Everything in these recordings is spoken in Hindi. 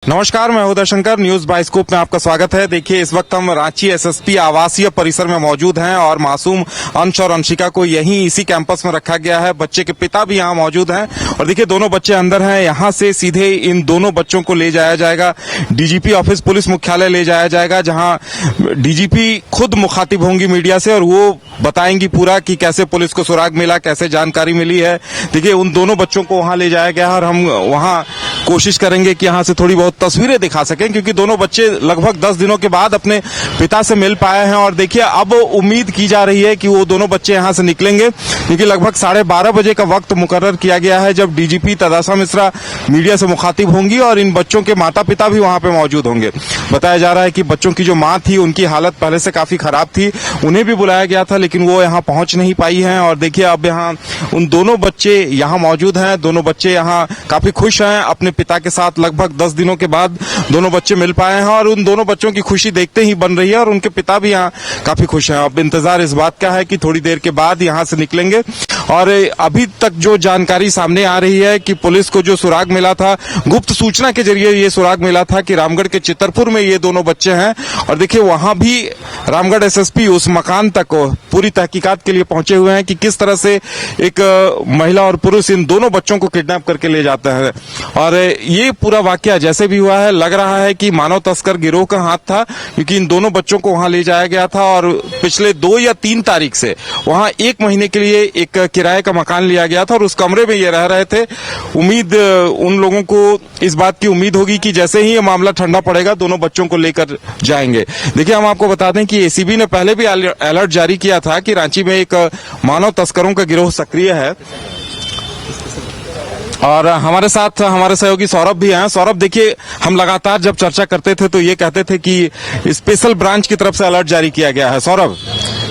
नमस्कार, मैं उदय शंकर। न्यूज बाइस्कोप में आपका स्वागत है। देखिए, इस वक्त हम रांची एसएसपी आवासीय परिसर में मौजूद हैं और मासूम अंश और अंशिका को यहीं इसी कैंपस में रखा गया है। बच्चे के पिता भी यहाँ मौजूद हैं और देखिए दोनों बच्चे अंदर हैं। यहाँ से सीधे इन दोनों बच्चों को ले जाया जाएगा डीजीपी ऑफिस, पुलिस मुख्यालय ले जाया जाएगा, जहाँ डीजीपी खुद मुखातिब होंगी मीडिया से और वो बताएंगी पूरा कि कैसे पुलिस को सुराग मिला, कैसे जानकारी मिली है। देखिए, उन दोनों बच्चों को वहां ले जाया गया है और हम वहां कोशिश करेंगे कि यहाँ से थोड़ी बहुत तस्वीरें दिखा सकें, क्योंकि दोनों बच्चे लगभग 10 दिनों के बाद अपने पिता से मिल पाए हैं। और देखिए, अब उम्मीद की जा रही है कि वो दोनों बच्चे यहाँ से निकलेंगे, क्योंकि लगभग 12:30 बजे का वक्त मुकर्रर किया गया है जब डीजीपी तदासा मिश्रा मीडिया से मुखातिब होंगी और इन बच्चों के माता पिता भी वहां पे मौजूद होंगे। बताया जा रहा है कि बच्चों की जो मां थी उनकी हालत पहले से काफी खराब थी, उन्हें भी बुलाया गया था लेकिन वो यहाँ पहुंच नहीं पाई हैं। और देखिए, अब यहाँ उन दोनों बच्चे यहाँ मौजूद हैं। दोनों बच्चे यहाँ काफी खुश हैं अपने पिता के साथ। लगभग 10 दिनों के बाद दोनों बच्चे मिल पाए हैं और उन दोनों बच्चों की खुशी देखते ही बन रही है और उनके पिता भी यहाँ काफी खुश हैं। अब इंतजार इस बात का है कि थोड़ी देर के बाद यहाँ से निकलेंगे। और अभी तक जो जानकारी सामने आ रही है कि पुलिस को जो सुराग मिला था, गुप्त सूचना के जरिए ये सुराग मिला था कि रामगढ़ के चितरपुर में ये दोनों बच्चे हैं। और देखिए, वहां भी रामगढ़ एसएसपी उस मकान तक पूरी तहकीकात के लिए पहुंचे हुए हैं कि किस तरह से एक महिला और पुरुष इन दोनों बच्चों को किडनैप करके ले जाता है। और ये पूरा वाकया जैसे भी हुआ है, लग रहा है कि मानव तस्कर गिरोह का हाथ था, क्योंकि इन दोनों बच्चों को वहां ले जाया गया था और पिछले 2 या 3 तारीख से वहां 1 महीने के लिए एक किराए का मकान लिया गया था और उस कमरे में ये रह रहे थे। उम्मीद उन लोगों को इस बात की उम्मीद होगी कि जैसे ही ये मामला ठंडा पड़ेगा दोनों बच्चों को लेकर जाएंगे। देखिए, हम आपको बता दें कि एसीबी ने पहले भी अलर्ट जारी किया था कि रांची में एक मानव तस्करों का गिरोह सक्रिय है। और हमारे साथ हमारे सहयोगी सौरभ भी हैं। सौरभ, देखिए, हम लगातार जब चर्चा करते थे तो ये कहते थे कि स्पेशल ब्रांच की तरफ से अलर्ट जारी किया गया है। सौरभ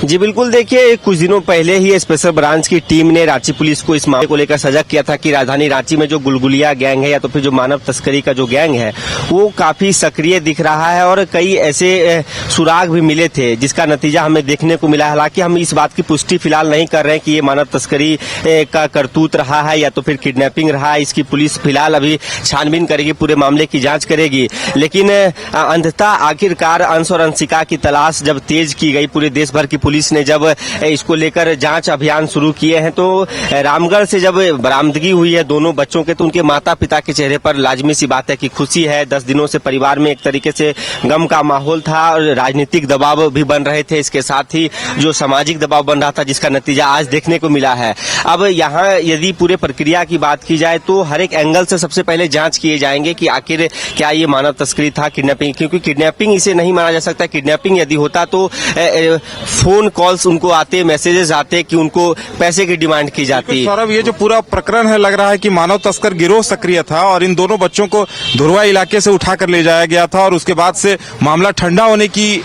जी बिल्कुल, देखिए, कुछ दिनों पहले ही स्पेशल ब्रांच की टीम ने रांची पुलिस को इस मामले को लेकर सजग किया था कि राजधानी रांची में जो गुलगुलिया गैंग है या तो फिर जो मानव तस्करी का जो गैंग है वो काफी सक्रिय दिख रहा है और कई ऐसे सुराग भी मिले थे जिसका नतीजा हमें देखने को मिला। हालांकि हम इस बात की पुष्टि फिलहाल नहीं कर रहे हैं कि ये मानव तस्करी का करतूत रहा है या तो फिर किडनैपिंग रहा है। इसकी पुलिस फिलहाल अभी छानबीन करेगी, पूरे मामले की जाँच करेगी। लेकिन अंततः आखिरकार अंश और अंशिका की तलाश जब तेज की गई, पूरे देश भर की पुलिस ने जब इसको लेकर जांच अभियान शुरू किए हैं, तो रामगढ़ से जब बरामदगी हुई है दोनों बच्चों के, तो उनके माता पिता के चेहरे पर लाजमी सी बात है कि खुशी है। 10 दिनों से परिवार में एक तरीके से गम का माहौल था और राजनीतिक दबाव भी बन रहे थे, इसके साथ ही जो सामाजिक दबाव बन रहा था जिसका नतीजा आज देखने को मिला है। अब यहाँ यदि पूरे प्रक्रिया की बात की जाए तो हर एक एंगल से सबसे पहले जांच किए जाएंगे कि आखिर क्या ये मानव तस्करी था, किडनैपिंग, क्योंकि किडनैपिंग इसे नहीं माना जा सकता। किडनैपिंग यदि होता तो फोन कॉल्स उनको आते, मैसेजेस आते कि उनको पैसे की डिमांड की जाती। सौरभ, ये जो पूरा प्रकरण है, लग रहा है कि मानव तस्कर गिरोह सक्रिय था और इन दोनों बच्चों को धुरवा इलाके से उठाकर ले जाया गया था और उसके बाद से मामला ठंडा होने की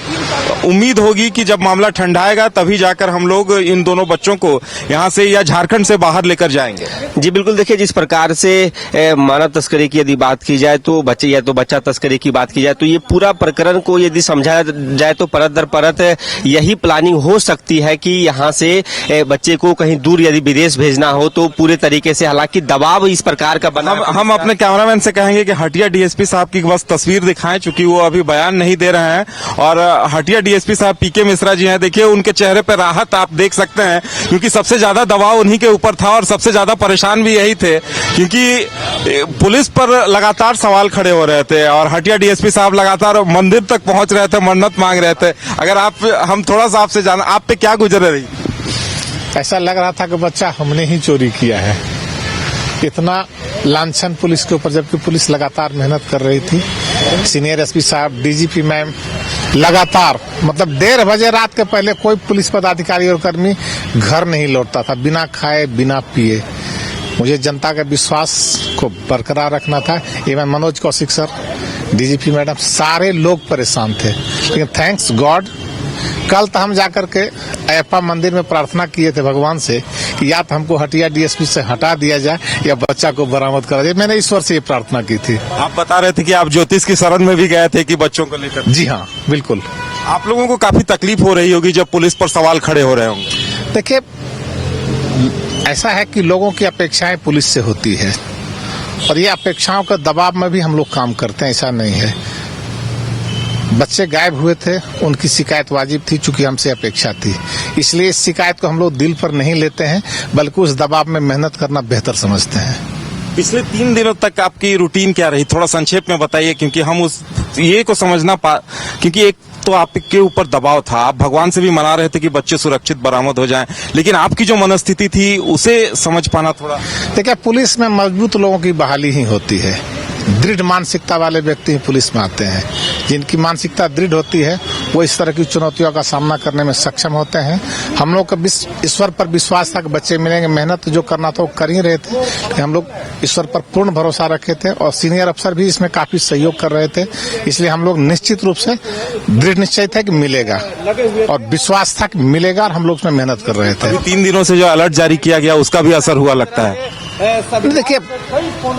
उम्मीद होगी कि जब मामला ठंडाएगा तभी जाकर हम लोग इन दोनों बच्चों को यहाँ से या झारखंड से बाहर लेकर जाएंगे। जी बिल्कुल, देखिए, जिस प्रकार से मानव तस्करी की यदि बात की जाए तो बच्चे या तो बच्चा तस्करी की बात की जाए तो ये पूरा प्रकरण को यदि समझाया जाए तो परत दर परत यही प्लानिंग हो सकती है कि यहाँ से बच्चे को कहीं दूर यदि विदेश भेजना हो तो पूरे तरीके से, हालांकि दबाव इस प्रकार का बना। हम अपने कैमरामैन से कहेंगे कि हटिया डीएसपी साहब की बस तस्वीर दिखाएं, चूंकि वो अभी बयान नहीं दे रहे हैं। और हटिया डीएसपी साहब पीके मिश्रा जी हैं। देखिए, उनके चेहरे पर राहत आप देख सकते हैं, क्योंकि सबसे ज्यादा दबाव उन्हीं के ऊपर था और सबसे ज्यादा परेशान भी यही थे, क्योंकि पुलिस पर लगातार सवाल खड़े हो रहे थे और हटिया डीएसपी साहब लगातार मंदिर तक पहुंच रहे थे, मन्नत मांग रहे थे। अगर हम थोड़ा सा आपसे जाना, आप पे क्या गुजर रही? ऐसा लग रहा था कि बच्चा हमने ही चोरी किया है। इतना लांछन पुलिस के ऊपर, जबकि पुलिस लगातार मेहनत कर रही थी। सीनियर एसपी साहब, डीजीपी मैम लगातार, मतलब 1:30 बजे रात के पहले कोई पुलिस पदाधिकारी और कर्मी घर नहीं लौटता था बिना खाए बिना पिए। मुझे जनता के विश्वास को बरकरार रखना था। Even Manoj Kaushik sir, DGP madam, सारे लोग परेशान थे। लेकिन थैंक्स गॉड, कल तो हम जाकर के अयप्पा मंदिर में प्रार्थना किए थे भगवान से कि या तो हमको हटिया डीएसपी से हटा दिया जाए या बच्चा को बरामद करा जाए। मैंने ईश्वर से ये प्रार्थना की थी। आप बता रहे थे कि आप ज्योतिष की शरण में भी गए थे कि बच्चों को लेकर। जी हाँ, बिल्कुल। आप लोगों को काफी तकलीफ हो रही होगी जब पुलिस पर सवाल खड़े हो रहे होंगे। देखिए, ऐसा है कि लोगों की अपेक्षाएं पुलिस से होती है और ये अपेक्षाओं के दबाव में भी हम लोग काम करते हैं, ऐसा नहीं है। बच्चे गायब हुए थे, उनकी शिकायत वाजिब थी, चूंकि हमसे अपेक्षा थी, इसलिए इस शिकायत को हम लोग दिल पर नहीं लेते हैं, बल्कि उस दबाव में मेहनत करना बेहतर समझते हैं। पिछले 3 दिनों तक आपकी रूटीन क्या रही, थोड़ा संक्षेप में बताइए, क्योंकि हम उस ये को समझना क्योंकि एक तो आपके ऊपर दबाव था, आप भगवान से भी मना रहे थे कि बच्चे सुरक्षित बरामद हो जाएं, लेकिन आपकी जो मनस्थिति थी उसे समझ पाना थोड़ा। देखिए, पुलिस में मजबूत लोगों की बहाली ही होती है, दृढ़ मानसिकता वाले व्यक्ति ही पुलिस में आते हैं। जिनकी मानसिकता दृढ़ होती है वो इस तरह की चुनौतियों का सामना करने में सक्षम होते हैं। हम लोग का ईश्वर पर विश्वास था कि बच्चे मिलेंगे, मेहनत जो करना था वो कर ही रहे थे, कि हम लोग ईश्वर पर पूर्ण भरोसा रखे थे और सीनियर अफसर भी इसमें काफी सहयोग कर रहे थे, इसलिए हम लोग निश्चित रूप से दृढ़ निश्चय थे कि मिलेगा और विश्वास था कि मिलेगा और हम लोग उसमें मेहनत कर रहे थे। 3 दिनों से जो अलर्ट जारी किया गया उसका भी असर हुआ लगता है। देखिए,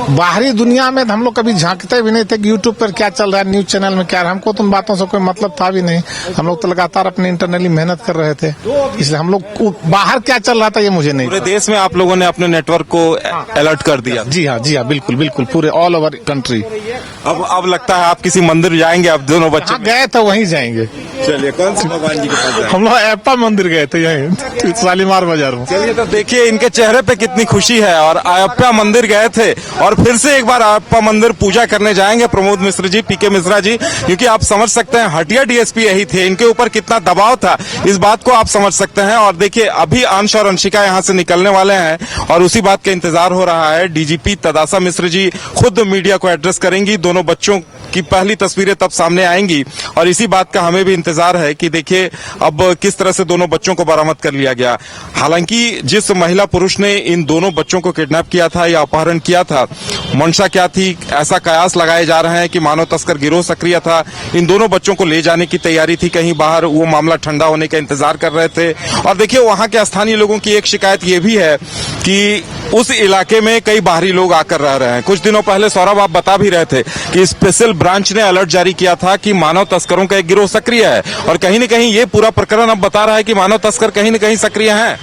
बाहरी दुनिया में हम लोग कभी झांकते भी नहीं थे कि यूट्यूब पर क्या चल रहा है, न्यूज चैनल में क्या रहा है, हमको तो उन बातों से कोई मतलब था भी नहीं। हम लोग तो लगातार अपने इंटरनली मेहनत कर रहे थे, इसलिए हम लोग बाहर क्या चल रहा था ये मुझे नहीं। पूरे देश में आप लोगों ने अपने नेटवर्क को अलर्ट कर दिया। जी हाँ, बिल्कुल बिल्कुल, पूरे ऑल ओवर कंट्री। अब लगता है आप किसी मंदिर जाएंगे, अब दोनों बच्चे गए तो वहीं जाएंगे। चलिए, कौन से भगवान जी के पास जाएंगे? हम लोग अयप्पा मंदिर गए थे, यहीं शालीमार बाजार में। चलिए, तो देखिए इनके चेहरे पे कितनी खुशी है, और अयप्पा मंदिर गए थे और फिर से एक बार अयप्पा मंदिर पूजा करने जाएंगे प्रमोद मिश्र जी, पीके मिश्रा जी, क्योंकि आप समझ सकते हैं हटिया डीएसपी यही थे, इनके ऊपर कितना दबाव था इस बात को आप समझ सकते हैं। और देखिए, अभी अंश और अंशिका यहाँ से निकलने वाले हैं और उसी बात का इंतजार हो रहा है। डीजीपी तदासा मिश्र जी खुद मीडिया को एड्रेस करेंगी, दोनों बच्चों की पहली तस्वीरें तब सामने आएंगी और इसी बात का हमें भी इंतजार है कि देखिए अब किस तरह से दोनों बच्चों को बरामद कर लिया गया। हालांकि जिस महिला पुरुष ने इन दोनों बच्चों को किडनैप किया था या अपहरण किया था, मंशा क्या थी, ऐसा कयास लगाए जा रहे हैं कि मानव तस्कर गिरोह सक्रिय था, इन दोनों बच्चों को ले जाने की तैयारी थी कहीं बाहर, वो मामला ठंडा होने का इंतजार कर रहे थे। और देखिए, वहां के स्थानीय लोगों की एक शिकायत ये भी है कि उस इलाके में कई बाहरी लोग आकर रह रहे हैं। कुछ दिनों पहले सौरभ आप बता भी रहे थे कि स्पेशल ब्रांच ने अलर्ट जारी किया था कि मानव तस्करों का एक गिरोह सक्रिय है, और कहीं न कहीं ये पूरा प्रकरण अब बता रहा है कि मानव तस्कर कहीं न कहीं सक्रिय हैं।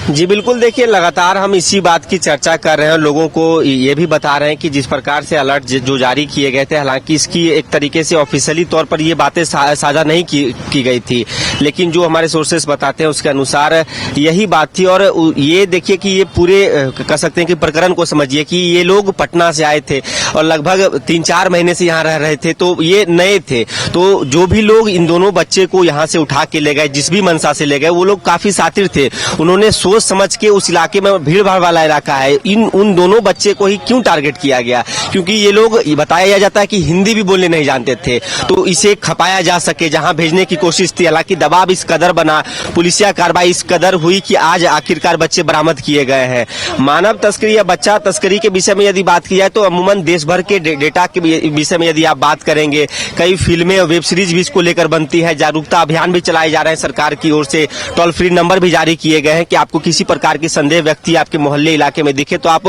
जी बिल्कुल, देखिए लगातार हम इसी बात की चर्चा कर रहे हैं, लोगों को ये भी बता रहे हैं कि जिस प्रकार से अलर्ट जो जारी किए गए थे, हालांकि इसकी एक तरीके से ऑफिशियली तौर पर ये बातें साझा नहीं की गई थी, लेकिन जो हमारे सोर्सेस बताते हैं उसके अनुसार यही बात थी। और ये देखिए कि ये पूरे कह सकते हैं कि प्रकरण को समझिए कि ये लोग पटना से आए थे और लगभग 3-4 महीने से यहाँ रह रहे थे, तो ये नए थे। तो जो भी लोग इन दोनों बच्चे को यहाँ से उठा के ले गए, जिस भी मंशा से ले गए, वो लोग काफी शातिर थे। उन्होंने सोच समझ के उस इलाके में, भीड़ भाड़ वाला इलाका है, उन दोनों बच्चे को ही क्यों टारगेट किया गया, क्योंकि ये लोग बताया जाता है कि हिंदी भी बोलने नहीं जानते थे, तो इसे खपाया जा सके, जहां भेजने की कोशिश थी। हालांकि दबाव इस कदर बना, पुलिसिया कार्रवाई इस कदर हुई कि आज आखिरकार बच्चे बरामद किए गए हैं। मानव तस्करी या बच्चा तस्करी के विषय में यदि बात की जाए तो अमूमन देश भर के डेटा के विषय में यदि आप बात करेंगे, कई फिल्में और वेब सीरीज भी इसको लेकर बनती है, जागरूकता अभियान भी चलाए जा रहे हैं सरकार की ओर से, टोल फ्री नंबर भी जारी किए गए हैं कि आपको किसी प्रकार की संदेह व्यक्ति आपके मोहल्ले इलाके में दिखे तो आप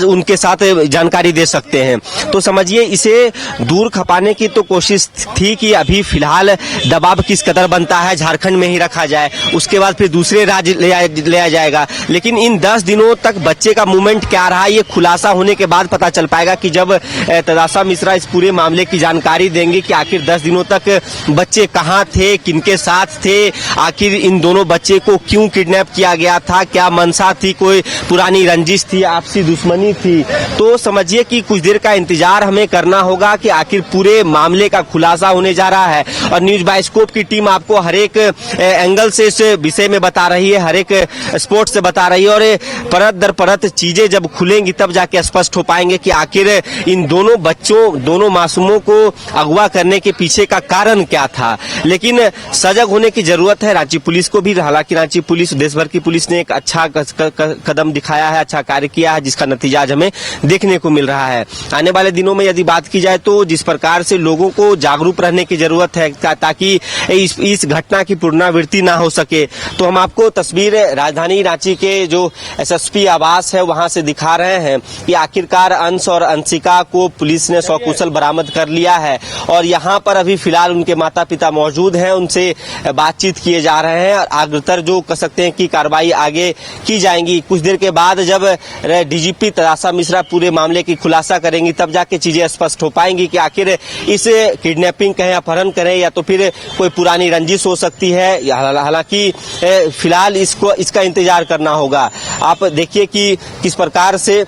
उनके साथ जानकारी दे सकते हैं। तो समझिए इसे दूर खपाने की तो कोशिश थी कि अभी फिलहाल दबाव किस कदर बनता है, झारखंड में ही रखा जाए, उसके बाद फिर दूसरे राज्य ले आ जाएगा। लेकिन इन 10 दिनों तक बच्चे का मूवमेंट क्या रहा, ये खुलासा होने के बाद पता चल पाएगा कि जब तदासा मिश्रा इस पूरे मामले की जानकारी देंगे कि आखिर 10 दिनों तक बच्चे कहाँ थे, किनके साथ थे, आखिर इन दोनों बच्चे को क्यों किडनैप किया गया था, क्या मंशा थी, कोई पुरानी रंजिश थी, आपसी दुश्मनी थी। तो समझिए कि कुछ देर का इंतजार हमें करना होगा कि आखिर पूरे मामले का खुलासा होने जा रहा है। और न्यूज बाइस्कोप की टीम आपको हर एक एंगल से इस विषय में बता रही है, हर एक स्पोर्ट से बता रही है, और परत दर परत चीजें जब खुलेंगी तब जाके स्पष्ट हो पाएंगे कि आखिर इन दोनों बच्चों, दोनों मासूमों को अगवा करने के पीछे का कारण क्या था। लेकिन सजग होने की जरूरत है रांची पुलिस को भी। हालांकि रांची पुलिस, देश भर की पुलिस ने एक अच्छा कदम दिखाया है, अच्छा कार्य किया है, जिसका नतीजा आज हमें देखने को मिल रहा है। आने वाले दिनों में यदि बात की जाए तो जिस प्रकार से लोगों को जागरूक रहने की जरूरत है ताकि इस घटना की पुनरावृत्ति ना हो सके, तो हम आपको तस्वीर राजधानी रांची के जो एसएसपी आवास है वहां से दिखा रहे हैं कि आखिरकार अंश और अंशिका को पुलिस ने सकुशल बरामद कर लिया है। और यहाँ पर अभी फिलहाल उनके माता पिता मौजूद हैं, उनसे बातचीत किए जा रहे हैं और अग्रतर जो कह सकते हैं कि कार्रवाई आगे की जाएंगी। कुछ देर के बाद जब डीजीपी तरासा मिश्रा पूरे मामले की खुलासा करेंगी तब जाके चीजें स्पष्ट हो पाएंगी कि आखिर इस किडनैपिंग कहें, अपहरण करें या तो फिर कोई पुरानी रंजिश हो सकती है। हालांकि फिलहाल इसका इंतजार करना होगा। आप देखिए कि किस प्रकार से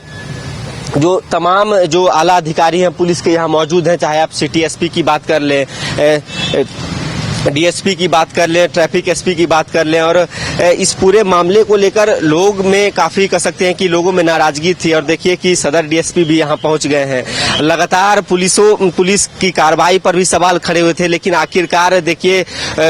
जो तमाम जो आला अधिकारी हैं पुलिस के यहाँ मौजूद हैं, चाहे आप सिटी एसपी की बात कर लें, डीएसपी की बात कर लें, ट्रैफिक एसपी की बात कर लें, और इस पूरे मामले को लेकर लोग में काफी कह सकते हैं कि लोगों में नाराजगी थी। और देखिए कि सदर डीएसपी भी यहाँ पहुंच गए हैं। लगातार पुलिस की कार्रवाई पर भी सवाल खड़े हुए थे, लेकिन आखिरकार देखिए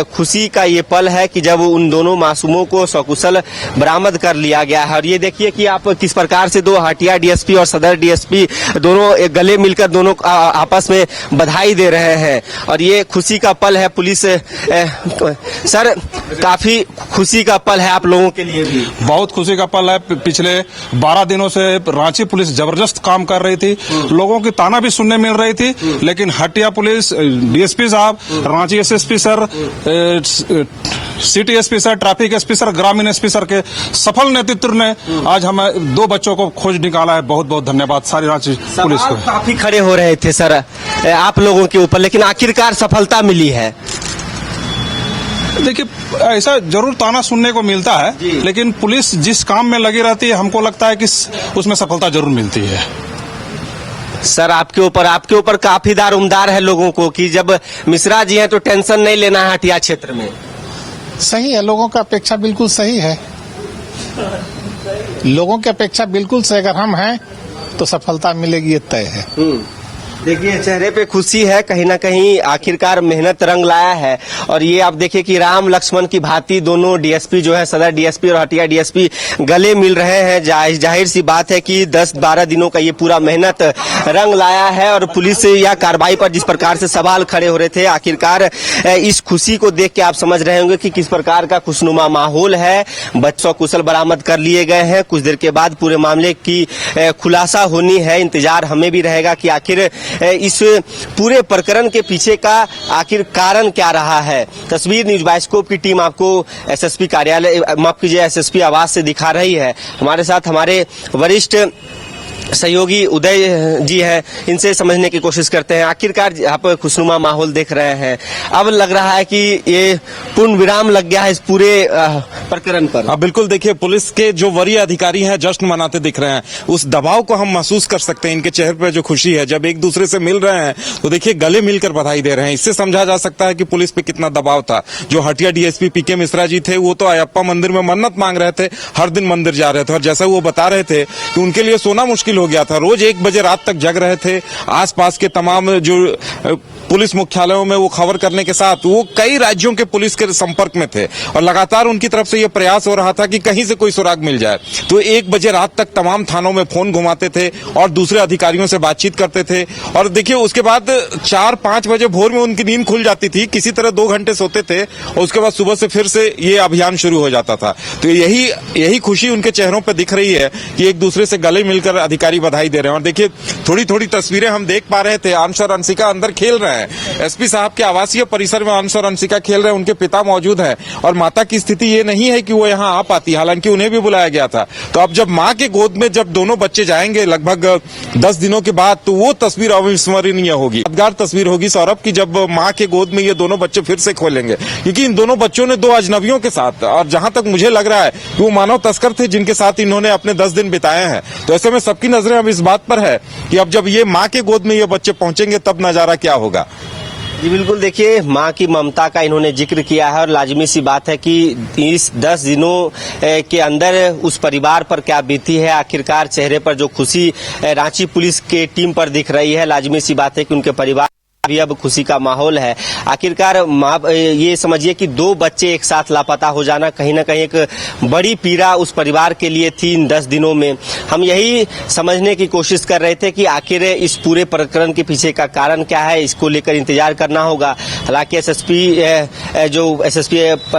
खुशी का ये पल है कि जब उन दोनों मासूमों को सकुशल बरामद कर लिया गया है। और ये देखिए कि आप किस प्रकार से दो हटिया डीएसपी और सदर डीएसपी दोनों गले मिलकर दोनों आपस में बधाई दे रहे हैं और ये खुशी का पल है। पुलिस सर, काफी खुशी का पल है आप लोगों के लिए भी। बहुत खुशी का पल है। पिछले 12 दिनों से रांची पुलिस जबरदस्त काम कर रही थी, लोगों की ताना भी सुनने मिल रही थी, लेकिन हटिया पुलिस, डीएसपी साहब, Ranchi SSP sir, city SP sir, traffic SP sir, ग्रामीण एसपी सर के सफल नेतृत्व ने आज हमें 2 बच्चों को खोज निकाला है। बहुत बहुत धन्यवाद सारी रांची पुलिस को। काफी खड़े हो रहे थे सर आप लोगों के ऊपर, लेकिन आखिरकार सफलता मिली है। देखिए, ऐसा जरूर ताना सुनने को मिलता है, लेकिन पुलिस जिस काम में लगी रहती है हमको लगता है कि उसमें सफलता जरूर मिलती है। सर, आपके ऊपर काफी दारोमदार है लोगों को कि जब मिश्रा जी हैं तो टेंशन नहीं लेना है हटिया क्षेत्र में। सही है, लोगों का अपेक्षा बिल्कुल सही है। लोगों की अपेक्षा बिल्कुल सही, अगर हम हैं तो सफलता मिलेगी, ये तय है। देखिए चेहरे पे खुशी है, कहीं ना कहीं आखिरकार मेहनत रंग लाया है। और ये आप देखिए कि राम लक्ष्मण की भांति दोनों डीएसपी जो है, सदर डीएसपी और हटिया डीएसपी गले मिल रहे हैं। जाहिर सी बात है कि 10-12 दिनों का ये पूरा मेहनत रंग लाया है और पुलिस या कार्रवाई पर जिस प्रकार से सवाल खड़े हो रहे थे, आखिरकार इस खुशी को देख के आप समझ रहे होंगे कि किस प्रकार का खुशनुमा माहौल है। बच्चों कुशल बरामद कर लिए गए हैं। कुछ देर के बाद पूरे मामले की खुलासा होनी है। इंतजार हमें भी रहेगा कि आखिर इस पूरे प्रकरण के पीछे का आखिर कारण क्या रहा है। तस्वीर न्यूज बाइस्कोप की टीम आपको एसएसपी कार्यालय, माफ कीजिए, एसएसपी आवास से दिखा रही है। हमारे साथ हमारे वरिष्ठ सहयोगी उदय जी हैं, इनसे समझने की कोशिश करते हैं। आखिरकार आप खुशनुमा माहौल देख रहे हैं, अब लग रहा है कि ये पूर्ण विराम लग गया है इस पूरे प्रकरण पर। अब बिल्कुल देखिए, पुलिस के जो वरीय अधिकारी हैं जश्न मनाते दिख रहे हैं। उस दबाव को हम महसूस कर सकते हैं, इनके चेहरे पर जो खुशी है। जब एक दूसरे से मिल रहे हैं तो देखिए गले मिलकर बधाई दे रहे हैं। इससे समझा जा सकता है कि पुलिस पे कितना दबाव था। जो हटिया डीएसपी पीके मिश्रा जी थे, वो तो अयप्पा मंदिर में मन्नत मांग रहे थे, हर दिन मंदिर जा रहे थे, और जैसा वो बता रहे थे कि उनके लिए सोना मुश्किल हो गया था। रोज 1 बजे रात तक जग रहे थे। आसपास के तमाम जो पुलिस मुख्यालयों में वो खबर करने के साथ वो कई राज्यों के पुलिस के संपर्क में थे और लगातार उनकी तरफ से ये प्रयास हो रहा था कि कहीं से कोई सुराग मिल जाए। तो 1 बजे रात तक तमाम थानों में फोन घुमाते थे और दूसरे अधिकारियों से बातचीत करते थे। और देखिए उसके बाद 4-5 बजे भोर में उनकी नींद खुल जाती थी, किसी तरह 2 घंटे सोते थे और उसके बाद सुबह से फिर से ये अभियान शुरू हो जाता था। तो यही खुशी उनके चेहरों पर दिख रही है कि एक दूसरे से गले मिलकर अधिकारी बधाई दे रहे हैं। और देखिए थोड़ी थोड़ी तस्वीरें हम देख पा रहे थे, अंश और अंशिका अंदर खेल रहे हैं। एसपी साहब के आवासीय परिसर में अंश और अंशिका खेल रहे हैं, उनके पिता मौजूद हैं और माता की स्थिति ये नहीं है कि वो यहाँ आ पाती, हालांकि उन्हें भी बुलाया गया था। तो अब जब माँ के गोद में जब दोनों बच्चे जाएंगे लगभग 10 दिनों के बाद, तो वो तस्वीर अविस्मरणीय होगी, यादगार तस्वीर होगी सौरभ की, जब माँ के गोद में ये दोनों बच्चे फिर से खोलेंगे। क्योंकि इन दोनों बच्चों ने 2 अजनबियों के साथ, और जहां तक मुझे लग रहा है कि वो मानव तस्कर थे जिनके साथ इन्होंने अपने 10 दिन बिताए हैं। तो ऐसे में सबकी नजरें अब इस बात पर है कि अब जब ये माँ के गोद में ये बच्चे पहुंचेंगे तब नजारा क्या होगा। जी बिल्कुल, देखिए माँ की ममता का इन्होंने जिक्र किया है और लाजमी सी बात है कि इस 10 दिनों के अंदर उस परिवार पर क्या बीती है। आखिरकार चेहरे पर जो खुशी रांची पुलिस के टीम पर दिख रही है, लाजमी सी बात है कि उनके परिवार भी अब खुशी का माहौल है। आखिरकार ये समझिए कि 2 बच्चे एक साथ लापता हो जाना कहीं ना कहीं एक बड़ी पीड़ा उस परिवार के लिए थी। इन 10 दिनों में हम यही समझने की कोशिश कर रहे थे कि आखिर इस पूरे प्रकरण के पीछे का कारण क्या है, इसको लेकर इंतजार करना होगा। हालांकि एसएसपी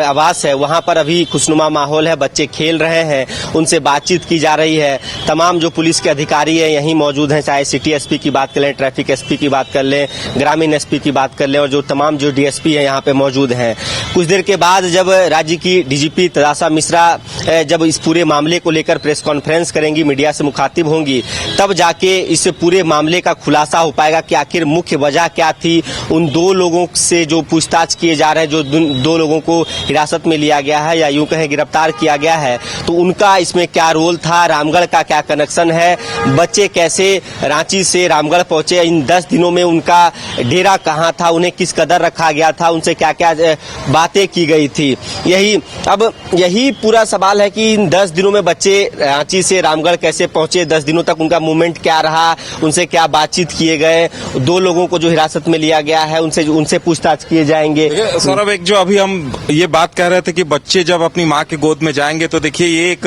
आवास है वहां पर अभी खुशनुमा माहौल है, बच्चे खेल रहे हैं, उनसे बातचीत की जा रही है। तमाम जो पुलिस के अधिकारी हैं यहीं मौजूद हैं, चाहे सिटी एसपी की बात कर लें, ट्रैफिक एसपी की बात कर लें, ग्रामीण एसपी की बात कर लें, और जो तमाम जो डीएसपी है यहाँ पे मौजूद हैं। कुछ देर के बाद जब राज्य की डीजीपी तदासा मिश्रा जब इस पूरे मामले को लेकर प्रेस कॉन्फ्रेंस करेंगी, मीडिया से मुखातिब होंगी, तब जाके इस पूरे मामले का खुलासा हो पाएगा कि आखिर मुख्य वजह क्या थी। उन दो लोगों से जो पूछताछ किए जा रहे हैं, जो दो लोगों को हिरासत में लिया गया है या यूं कहें गिरफ्तार किया गया है, तो उनका इसमें क्या रोल था, रामगढ़ का क्या कनेक्शन है, बच्चे कैसे रांची से रामगढ़ पहुंचे, इन 10 दिनों में उनका डेरा कहां था, उन्हें किस कदर रखा गया था, उनसे क्या क्या बातें की गई थी। यही पूरा सवाल है कि इन 10 दिनों में बच्चे रांची से रामगढ़ कैसे पहुंचे, 10 दिनों तक उनका मूवमेंट क्या रहा, उनसे क्या बातचीत किए गए, दो लोगों को जो हिरासत में लिया गया है उनसे पूछताछ किए जाएंगे। सौरभ, एक जो अभी हम ये बात कह रहे थे कि बच्चे जब अपनी माँ के गोद में जाएंगे, तो देखिए ये एक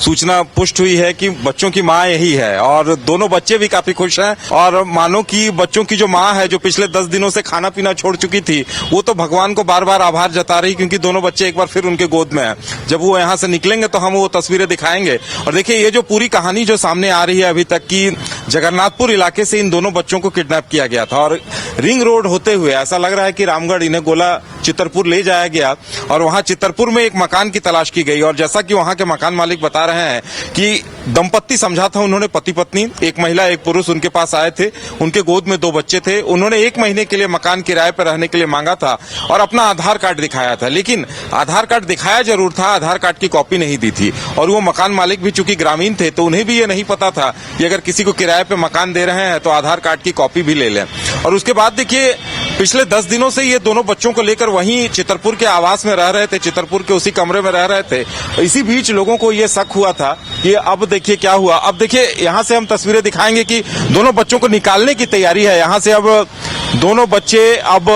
सूचना पुष्ट हुई है कि बच्चों की माँ यही है और दोनों बच्चे भी काफी खुश हैं। और मानो कि बच्चों की जो माँ है, जो पिछले 10 दिनों से खाना पीना छोड़ चुकी थी, वो तो भगवान को बार बार आभार जता रही, क्योंकि दोनों बच्चे एक बार फिर उनके गोद में हैं। जब वो यहाँ से निकलेंगे तो हम वो तस्वीरें दिखाएंगे। और देखिए ये जो पूरी कहानी जो सामने आ रही है अभी तक की, जगन्नाथपुर इलाके से इन दोनों बच्चों को किडनैप किया गया था और रिंग रोड होते हुए ऐसा लग रहा है कि रामगढ़ इन्हें गोला चितरपुर ले जाया गया और वहां चितरपुर में एक मकान की तलाश की गई। और जैसा कि वहां के मकान मालिक बता रहे हैं कि दंपत्ति समझा था उन्होंने, पति पत्नी, एक महिला एक पुरुष उनके पास आए थे, उनके गोद में 2 बच्चे थे। उन्होंने 1 महीने के लिए मकान किराए पर रहने के लिए मांगा था और अपना आधार कार्ड दिखाया था, लेकिन आधार कार्ड दिखाया जरूर था, आधार कार्ड की कॉपी नहीं दी थी। और वो मकान मालिक भी चूंकि ग्रामीण थे, तो उन्हें भी ये नहीं पता था कि अगर किसी को किराए पे मकान दे रहे हैं तो आधार कार्ड की कॉपी भी ले लें। और उसके बाद देखिए पिछले 10 दिनों से ये दोनों बच्चों को लेकर वहीं चितरपुर के आवास में रह रहे थे, चितरपुर के उसी कमरे में रह रहे थे। इसी बीच लोगों को ये शक हुआ था कि अब देखिए क्या हुआ। अब देखिए यहाँ से हम तस्वीरें दिखाएंगे कि दोनों बच्चों को निकालने की तैयारी है। यहाँ से अब दोनों बच्चे अब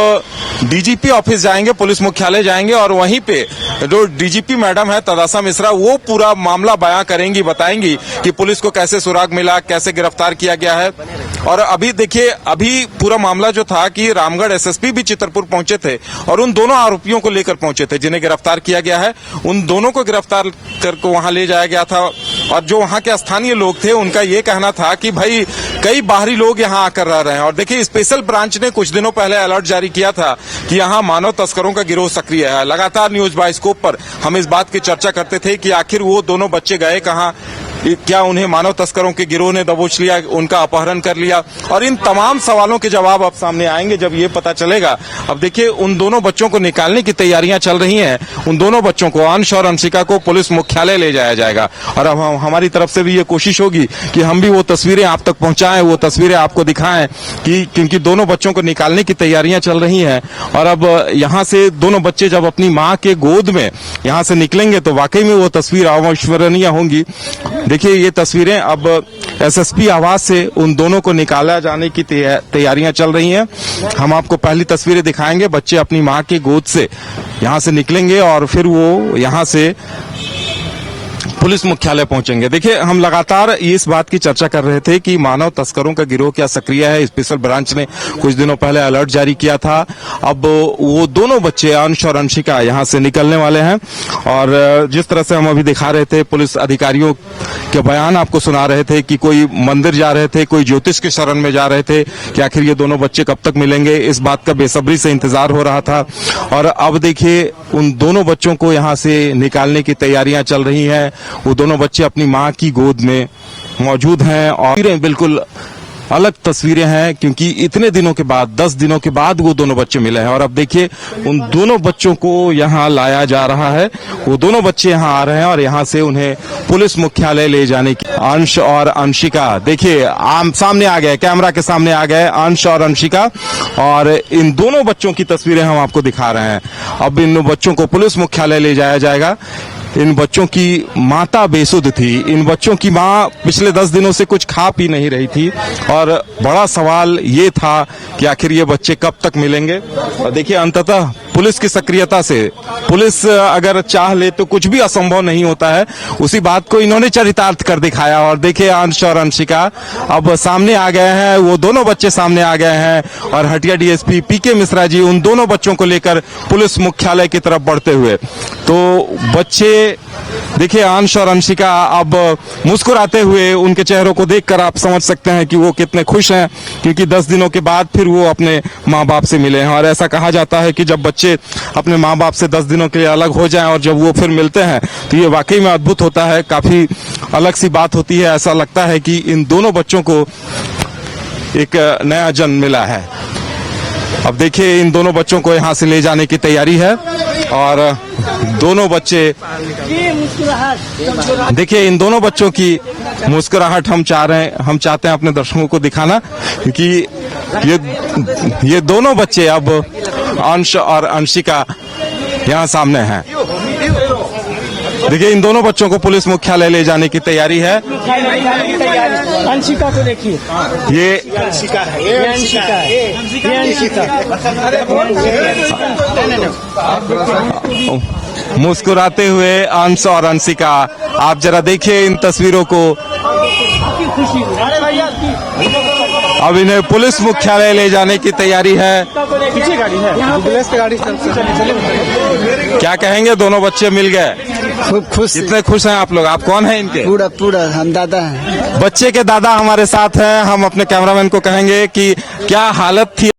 डीजीपी ऑफिस जाएंगे, पुलिस मुख्यालय जाएंगे और वहीं पे जो डीजीपी मैडम है तदासा मिश्रा, वो पूरा मामला बयां करेंगी, बताएंगी कि पुलिस को कैसे सुराग मिला, कैसे गिरफ्तार किया गया है। और अभी देखिए, अभी पूरा मामला जो था कि रामगढ़ एसएसपी भी चितरपुर पहुंचे थे और उन दोनों आरोपियों को लेकर पहुंचे थे जिन्हें गिरफ्तार किया गया है। उन दोनों को गिरफ्तार करके वहां ले जाया गया था। और जो वहां के स्थानीय लोग थे उनका ये कहना था कि भाई कई बाहरी लोग यहाँ आकर रह रहे हैं। और देखिए स्पेशल ब्रांच ने कुछ दिनों पहले अलर्ट जारी किया था कि यहाँ मानव तस्करों का गिरोह सक्रिय है। लगातार न्यूज बाइस्कोप पर हम इस बात की चर्चा करते थे कि आखिर वो दोनों बच्चे गए कहाँ, क्या उन्हें मानव तस्करों के गिरोह ने दबोच लिया, उनका अपहरण कर लिया। और इन तमाम सवालों के जवाब अब सामने आएंगे जब ये पता चलेगा। अब देखिए उन दोनों बच्चों को निकालने की तैयारियां चल रही हैं। उन दोनों बच्चों को, अंश और अंशिका को, पुलिस मुख्यालय ले जाया जाएगा। और अब हमारी तरफ से भी ये कोशिश होगी कि हम भी वो तस्वीरें आप तक पहुंचाएं, वो तस्वीरें आपको दिखाएं, कि क्योंकि दोनों बच्चों को निकालने की तैयारियां चल रही हैं। और अब यहाँ से दोनों बच्चे जब अपनी माँ के गोद में यहाँ से निकलेंगे तो वाकई में वो तस्वीर अविस्मरणीय होंगी। देखिए ये तस्वीरें अब एसएसपी आवास से उन दोनों को निकाला जाने की तैयारियां चल रही हैं। हम आपको पहली तस्वीरें दिखाएंगे, बच्चे अपनी मां के गोद से यहां से निकलेंगे और फिर वो यहां से पुलिस मुख्यालय पहुंचेंगे। देखिए हम लगातार इस बात की चर्चा कर रहे थे कि मानव तस्करों का गिरोह क्या सक्रिय है। स्पेशल ब्रांच ने कुछ दिनों पहले अलर्ट जारी किया था। अब वो दोनों बच्चे अंश और अंशिका यहां से निकलने वाले हैं। और जिस तरह से हम अभी दिखा रहे थे, पुलिस अधिकारियों के बयान आपको सुना रहे थे कि कोई मंदिर जा रहे थे, कोई ज्योतिष के शरण में जा रहे थे, कि आखिर ये दोनों बच्चे कब तक मिलेंगे, इस बात का बेसब्री से इंतजार हो रहा था। और अब देखिए उन दोनों बच्चों को यहाँ से निकालने की तैयारियां चल रही हैं। वो दोनों बच्चे अपनी मां की गोद में मौजूद हैं और बिल्कुल अलग तस्वीरें हैं, क्योंकि इतने दिनों के बाद, 10 दिनों के बाद वो दोनों बच्चे मिले हैं। और अब देखिए उन दोनों बच्चों को यहाँ लाया जा रहा है। वो दोनों बच्चे यहाँ आ रहे हैं और यहाँ से उन्हें पुलिस मुख्यालय ले जाने की। अंश और अंशिका देखिए आम सामने आ गए, कैमरा के सामने आ गए अंश और अंशिका, और इन दोनों बच्चों की तस्वीरें हम आपको दिखा रहे हैं। अब इन बच्चों को पुलिस मुख्यालय ले जाया जाएगा। इन बच्चों की माता बेसुध थी। इन बच्चों की माँ पिछले 10 दिनों से कुछ खा पी नहीं रही थी और बड़ा सवाल ये था कि आखिर ये बच्चे कब तक मिलेंगे। और देखिए अंततः पुलिस की सक्रियता से पुलिस अगर चाह ले तो कुछ भी असंभव नहीं होता है। उसी बात को इन्होंने चरितार्थ कर दिखाया। और देखिए अंश और अंशिका अब सामने आ गए हैं, वो दोनों बच्चे सामने आ गए हैं और हटिया डीएसपी पीके मिश्रा जी उन दोनों बच्चों को लेकर पुलिस मुख्यालय की तरफ बढ़ते हुए। तो बच्चे देखिए अंश और अंशिका अब मुस्कुराते हुए, उनके चेहरों को देखकर आप समझ सकते हैं कि वो कितने खुश हैं, क्योंकि 10 दिनों के बाद फिर वो अपने माँ बाप से मिले हैं। और ऐसा कहा जाता है कि जब बच्चे अपने माँ बाप से 10 दिनों के लिए अलग हो जाएं और जब वो फिर मिलते हैं तो ये वाकई में अद्भुत होता है, काफी अलग सी बात होती है। ऐसा लगता है कि इन दोनों बच्चों को एक नया जन्म मिला है। अब देखिए इन दोनों बच्चों को यहाँ से ले जाने की तैयारी है और दोनों बच्चे, देखिए इन दोनों बच्चों की मुस्कुराहट हम चाहते हैं अपने दर्शकों को दिखाना, क्योंकि ये दोनों बच्चे अब अंश और अंशिका यहाँ सामने हैं। देखिए इन दोनों बच्चों को पुलिस मुख्यालय ले जाने की तैयारी है। अंशिका को देखिए, ये अंशिका है, ये अंशिका है, ये अंशिका। मुस्कुराते हुए अंश और अंशिका, आप जरा देखिए इन तस्वीरों को। अब इन्हें पुलिस मुख्यालय ले जाने की तैयारी है। पीछे गाड़ी है, एम्बुलेंस की गाड़ी चले। क्या कहेंगे, दोनों बच्चे मिल गए, खूब खुश, कितने खुश हैं आप लोग? आप कौन हैं इनके? पूरा हम दादा हैं। बच्चे के दादा हमारे साथ हैं। हम अपने कैमरामैन को कहेंगे कि क्या हालत थी